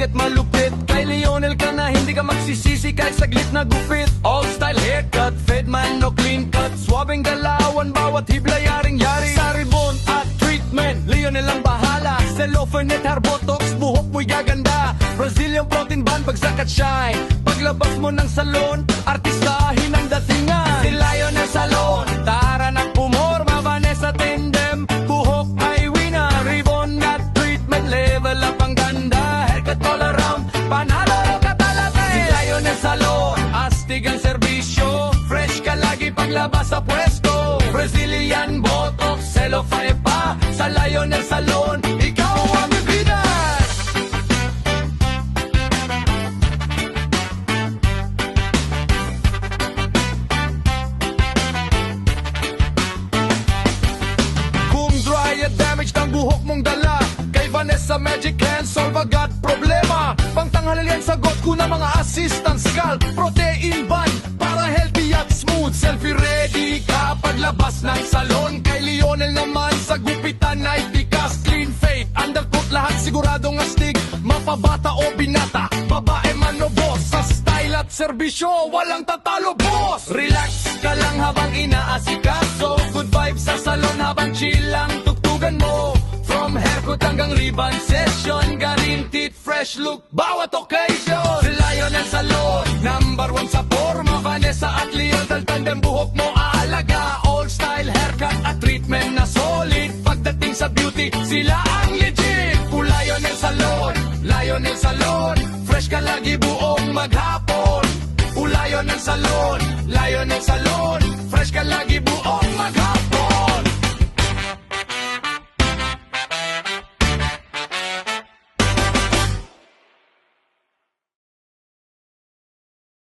bakit malupit? Kay Lionel ka na, hindi ka magsisisi kahit saglit na gupit. All style haircut, fed man no clean cut. Swabing galawan, bawat hibla yaring-yari. Sa ribbon at treatment, Lionel ang bahala. Cellophane hair botox, buhok mo'y gaganda. Brazilian protein band, bagsak at shine. Paglabas mo ng salon, artistahin ang datingan. Si Lionel Salon, tara na pumorma. Vanessa Tindem, buhok ay wina. Ribbon at treatment, level up ang ganda. Haircut all around, panalo ka talaga. Si Lionel Salon, astig ang serbisyo. Fresh ka lagi paglabas sa pwesto. Brazilian botox, cellophane pa. Sa Lionel Salon, ikaw ang bibida. Kung dry at damaged ang buhok mong dala, kay Vanessa Magic Hands, solve agad problema. Pangtanghal yan sagot ko na mga assistant scalp. Protein band, para healthy at smooth. Selfie ready ka paglabas ng salon. Kay Lionel naman sa gupitan ay tikas. Clean fade, undercoat lahat siguradong astig. Mapabata o binata, babae man o boss. Sa style at serbisyo, walang tatalo boss. Relax ka lang habang inaasikaso. Good vibes sa salon habang chill ang tugtugan mo. From haircut hanggang ribbon session, guaranteed fresh look bawat occasion. Si Lionel Salon, number one sa forma. Vanessa at Lionel tandem, buhok mo aalaga. All style haircut at treatment na solid. Pagdating sa beauty, sila ang legit. Lionel Salon, Lionel Salon, fresh ka lagi buong maghapon. Lionel Salon, Lionel Salon,